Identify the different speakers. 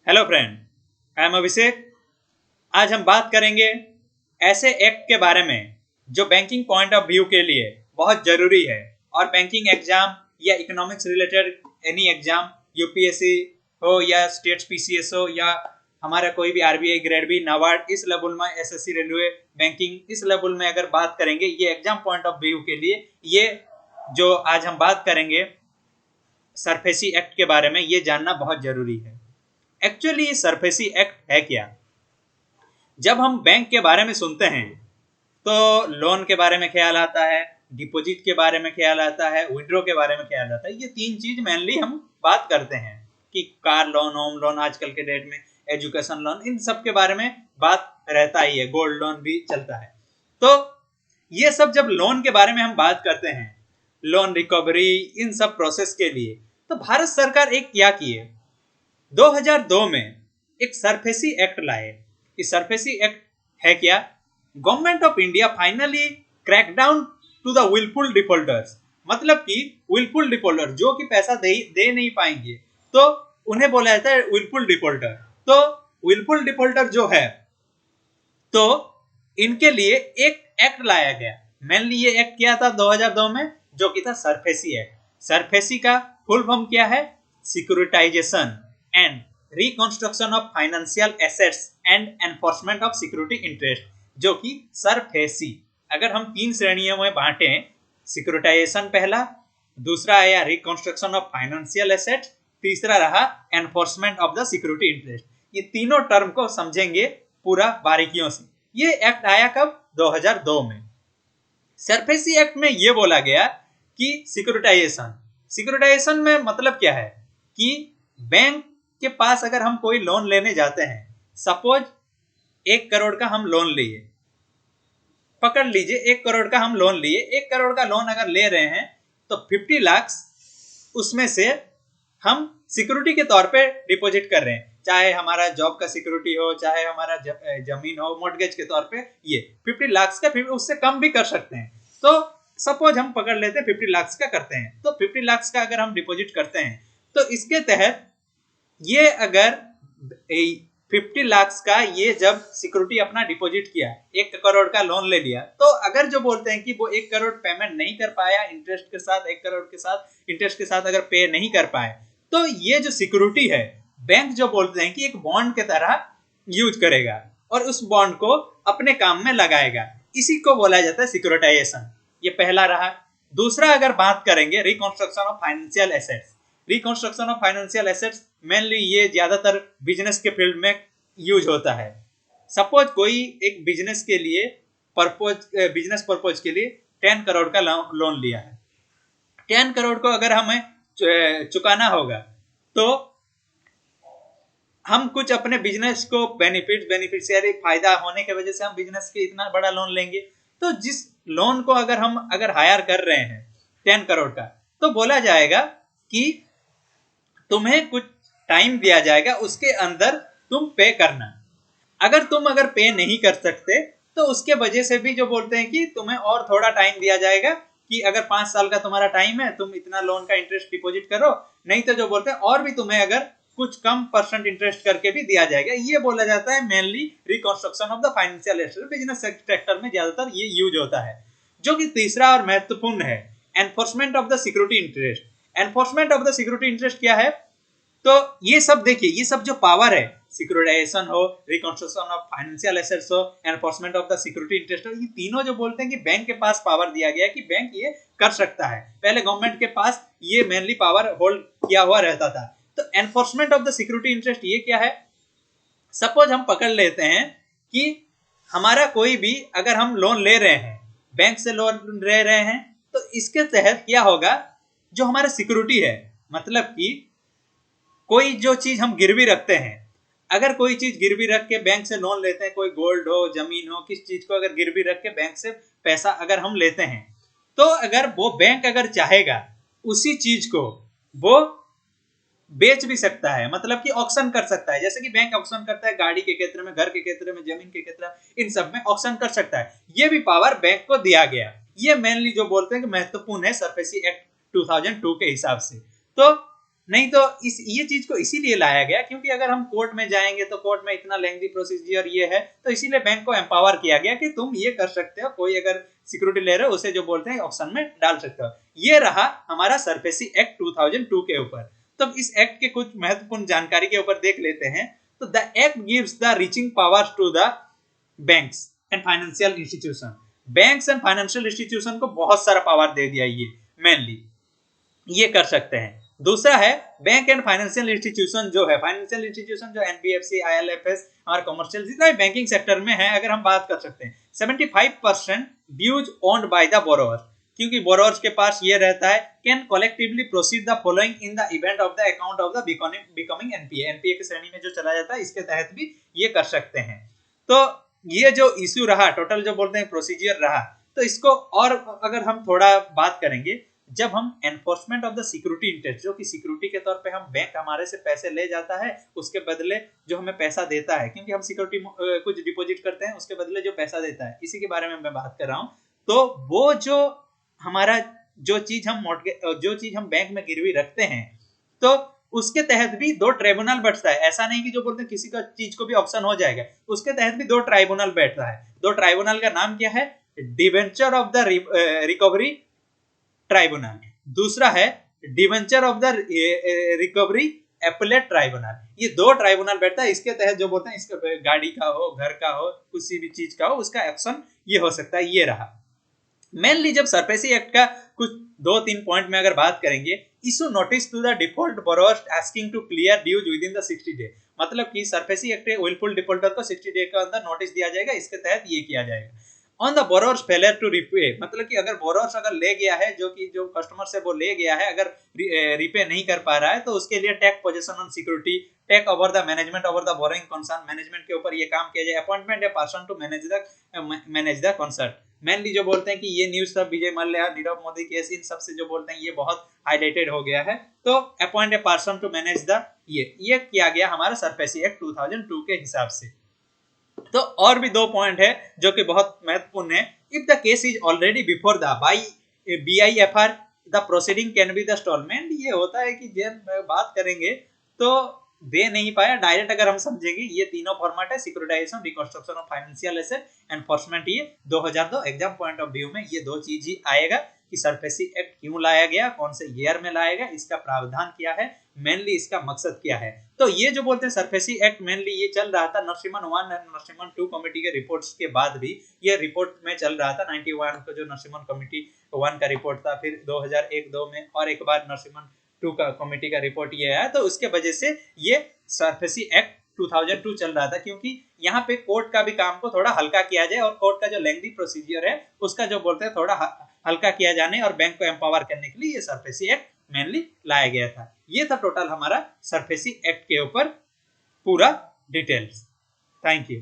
Speaker 1: Hello friend, I am अभिषेक। आज हम बात करेंगे ऐसे एक्ट के बारे में जो बैंकिंग पॉइंट ऑफ व्यू के लिए बहुत जरूरी है और बैंकिंग एग्जाम या economics related any exam UPSC हो या स्टेट पीसीएस हो या हमारा कोई भी आरबीआई ग्रेड बी नाबार्ड इस लेवल में एसएससी रेलवे बैंकिंग इस लेवल में अगर बात करेंगे ये एग्जाम पॉइंट ऑफ व्यू के लिए ये जो आज हम बात करेंगे सरफेसी एक्ट के बारे में ये जानना बहुत जरूरी है। एक्चुअली ये सरफेसी एक्ट है क्या? जब हम बैंक के बारे में सुनते हैं तो लोन के बारे में ख्याल आता है, डिपॉजिट के बारे में ख्याल आता है, विड्रॉ के बारे में ख्याल आता है। ये तीन चीज मेनली हम बात करते हैं कि कार लोन, होम लोन, आजकल के डेट में एजुकेशन लोन, इन सब के बारे में बात रहता ही है, गोल्ड लोन भी चलता है। तो ये सब जब लोन के बारे में हम बात करते हैं, लोन रिकवरी, इन सब प्रोसेस के लिए, तो भारत सरकार एक क्या किए 2002 में एक सरफेसी एक्ट लाए। इस सरफेसी एक्ट है क्या? Government of India finally crack down to the wilful defaulters. मतलब कि विलफुल डिफॉल्टर जो कि पैसा दे नहीं पाएंगे तो उन्हें बोला जाता है विलफुल डिफॉल्टर। तो विलफुल डिफॉल्टर जो है तो इनके लिए एक एक्ट लाया गया। मेनली ये एक्ट क्या था 2002 में, जो कि था सरफेसी एक्ट। सरफेसी का फुल फॉर्म क्या है? Securitisation and reconstruction of financial assets and enforcement of security interest, जो कि सरफेसी। अगर हम तीन श्रेणियों में बांटे, सिक्योरिटाइजेशन पहला, दूसरा आया रिकंस्ट्रक्शन ऑफ फाइनेंशियल एसेट्स, तीसरा रहा enforcement of the security interest. ये तीनों टर्म को समझेंगे पूरा बारीकियों से। ये एक्ट आया कब? 2002 में। सरफेसी एक्ट में ये बोला गया कि सिक्योरिटाइजेशन में मतलब क्या है कि बैंक के पास अगर हम कोई लोन लेने जाते हैं, सपोज 1 करोड़ का हम लोन लिए, पकड़ लीजिए 1 करोड़ का हम लोन लिए, 1 करोड़ का लोन अगर ले रहे हैं तो 50 लाख उसमें से हम सिक्योरिटी के तौर पे डिपॉजिट कर रहे हैं, चाहे हमारा जॉब का सिक्योरिटी हो, चाहे हमारा जमीन हो, मॉर्गेज के तौर पे ये 50 लाख का, उससे कम भी कर सकते हैं। तो सपोज हम पकड़ लेते हैं 50 लाख का करते हैं, तो 50 लाख का अगर हम डिपॉजिट करते हैं तो इसके तहत ये अगर 50 लाख का ये जब सिक्योरिटी अपना डिपॉजिट किया, 1 करोड़ का लोन ले लिया, तो अगर जो बोलते हैं कि वो 1 करोड़ पेमेंट नहीं कर पाया इंटरेस्ट के साथ, 1 करोड़ के साथ इंटरेस्ट के साथ अगर पे नहीं कर पाए, तो ये जो सिक्योरिटी है बैंक जो बोलते हैं कि एक बॉन्ड के तरह यूज करेगा और उस बॉन्ड को अपने काम में लगाएगा। इसी को बोला जाता है सिक्योरिटाइजेशन। ये पहला रहा। दूसरा अगर बात करेंगे reconstruction of financial assets. Reconstruction of financial assets mainly ये ज्यादातर बिजनेस के फील्ड में यूज होता है। सपोज कोई एक बिजनेस के लिए बिजनेस पर्पज के लिए 10 करोड़ का लोन लिया है। 10 करोड़ को अगर हमें चुकाना होगा तो हम कुछ अपने बिजनेस को बेनिफिशियरी फायदा होने की वजह से हम बिजनेस के इतना बड़ा लोन लेंगे। तो जिस लोन को अगर हायर कर रहे हैं 10 करोड़ का, तो बोला जाएगा कि तुम्हें कुछ टाइम दिया जाएगा, उसके अंदर तुम पे करना। अगर पे नहीं कर सकते तो उसके वजह से भी जो बोलते हैं कि तुम्हें और थोड़ा टाइम दिया जाएगा कि अगर 5 साल का तुम्हारा टाइम है, तुम इतना लोन का इंटरेस्ट डिपॉजिट करो, नहीं तो जो बोलते हैं और भी तुम्हें अगर कुछ कम परसेंट इंटरेस्ट करके भी दिया जाएगा। ये बोला जाता है mainly reconstruction of the financial asset. Business sector में ज्यादातर ये यूज होता है। जो कि तीसरा और महत्वपूर्ण है, enforcement of the security interest. Enforcement of the security interest क्या है? तो ये सब देखिए, ये सब जो पावर है, सिक्योरिटाइजेशन हो, रिकंस्ट्रक्शन ऑफ फाइनेंशियल एसेट्स हो, enforcement of the security interest हो, ये तीनों जो बोलते हैं कि बैंक के पास पावर दिया गया है कि बैंक ये कर सकता है। पहले गवर्नमेंट के पास ये मेनली पावर होल्ड किया हुआ रहता था। तो enforcement of the security interest ये क्या है? सपोज हम पकड़ लेते हैं कि हमारा कोई भी अगर हम लोन ले रहे हैं, बैंक से लोन ले रहे हैं, तो इसके तहत क्या होगा, जो हमारा सिक्योरिटी है, मतलब कि कोई जो चीज हम गिरवी रखते हैं, अगर कोई चीज गिरवी रख के बैंक से लोन लेते हैं, कोई गोल्ड हो, जमीन हो, किस चीज को अगर गिरवी रख के बैंक से पैसा अगर हम लेते हैं, तो अगर वो बैंक अगर चाहेगा उसी चीज को वो बेच भी सकता है, मतलब कि ऑक्शन कर सकता है। जैसे कि बैंक ऑक्शन करता है गाड़ी के क्षेत्र में, घर के क्षेत्र में, जमीन के क्षेत्र में, इन सब में ऑक्शन कर सकता है। ये भी पावर बैंक को दिया गया। ये मेनली जो बोलते हैं कि महत्वपूर्ण है सरफेसी एक्ट 2002 के हिसाब से। तो नहीं तो ये चीज को इसीलिए लाया गया क्योंकि अगर हम कोर्ट में जाएंगे तो कोर्ट में इतना लेंथी प्रोसीजर ये है, तो इसीलिए बैंक को एम्पावर किया गया कि तुम ये कर सकते हो, कोई अगर सिक्योरिटी ले रहे हो उसे जो बोलते हैं ऑप्शन में डाल सकते हो। ये रहा हमारा सरफेसी एक्ट 2002 के ऊपर। तो इस एक्ट के कुछ महत्वपूर्ण जानकारी के ऊपर देख लेते हैं। तो the act gives the reaching powers to the banks and financial institution. Banks and financial institution को बहुत सारा पावर दे दिया, ये मेनली ये कर सकते हैं। दूसरा है बैंक एंड फाइनेंशियल इंस्टीट्यूशन जो है, फाइनेंशियल इंस्टीट्यूशन जो एनबीएफसी, आईएलएफएस और कमर्शियल जितना भी बैंकिंग सेक्टर में है, अगर हम बात कर सकते हैं 75% dues owned by the borrower, क्योंकि बोरोवर्स के पास ये रहता है, can collectively proceed the following in the event of the account of the becoming NPA. NPA की श्रेणी में जो चला जाता है इसके तहत भी ये कर सकते हैं। तो ये जो इश्यू रहा, टोटल जो बोलते हैं प्रोसीजर रहा, तो इसको और अगर हम थोड़ा बात करेंगे, जब हम enforcement of the security interest, जो कि सिक्योरिटी के तौर पे हम बैंक हमारे से पैसे ले जाता है, उसके बदले जो हमें पैसा देता है, क्योंकि हम सिक्योरिटी कुछ डिपॉजिट करते हैं, उसके बदले जो पैसा देता है, इसी के बारे में मैं बात कर रहा हूँ। तो वो जो हमारा जो चीज हम बैंक में गिरवी रखते हैं, तो उसके तहत भी दो ट्राइब्यूनल बैठता है। ऐसा नहीं कि जो बोलते हैं किसी का चीज को भी ऑप्शन हो जाएगा, उसके तहत भी दो ट्राइब्यूनल बैठता है। दो ट्राइब्यूनल का नाम क्या है? Debenture of the recovery tribunal, दूसरा है debenture of the recovery appellate tribunal. ये दो ट्राइब्यूनल बैठता है, इसके तहत जो बोलते हैं, इसका गाड़ी का हो, घर का हो, किसी भी चीज का हो, उसका एक्शन ये हो सकता है। ये रहा मेनली। जब सरफेसी एक्ट का कुछ 2-3 पॉइंट में अगर बात करेंगे, issue notice to the default borrowers asking to clear dues within the 60 day, मतलब कि सरफेसी एक्ट विलफुल डिफॉल्टर को 60 डे के अंदर नोटिस दिया जाएगा, इसके तहत ये किया जाएगा। On the borrower's failure to repay, मतलब कि अगर बोरोअर्स अगर ले गया है, जो कस्टमर से वो ले गया है, अगर रिपे नहीं कर पा रहा है, तो उसके लिए take position on security, take over the management over the borrowing concern, management के ऊपर ये काम किया जाए। Appointment a person to manage the concern. Mainly जो बोलते हैं कि ये न्यूज सब विजय मल्ल्या, नीरव मोदी केस, इन सब से जो बोलते हैं ये बहुत हाईलाइटेड हो गया है। तो appoint a person to manage the, ये किया गया हमारा सरफेसी एक्ट 2002 के हिसाब से। तो और भी 2 पॉइंट है जो कि बहुत महत्वपूर्ण है। If the case is already before the BIFR, the proceeding can be the stallment. ये होता है कि जब बात करेंगे तो दे नहीं पाया, डायरेक्ट अगर हम समझेंगे, ये तीनों फॉर्मेट है, securitisation, reconstruction of financial asset, enforcement. ये 2002 एग्जाम पॉइंट ऑफ व्यू में ये 2 चीज ही आएगा कि सरफेसी एक्ट क्यों लाया गया, कौन से ईयर में लाया गया, इसका प्रावधान क्या है, मेनली इसका मकसद क्या है। तो ये जो बोलते हैं सरफेसी एक्ट, मेनली ये चल रहा था नरसिम्हन 1 और नरसिम्हन 2 कमेटी के रिपोर्ट्स के बाद भी ये रिपोर्ट में चल रहा था। 91 को जो नरसिम्हन कमेटी 1 का रिपोर्ट था, फिर 2001-2 में और एक बार नरसिम्हन 2 का कमेटी का रिपोर्ट ये आया। तो उसके वजह से ये सरफेसी एक्ट 2002 चल रहा था, क्योंकि यहाँ पे कोर्ट का भी काम को थोड़ा हल्का किया जाए और कोर्ट का जो लेंथी प्रोसीजर है उसका जो बोलते हैं थोड़ा हल्का किया जाने और बैंक को एम्पावर करने के लिए ये सरफेसी एक्ट मेनली लाया गया था। ये था टोटल हमारा सरफेसी एक्ट के ऊपर पूरा डिटेल्स। Thank you.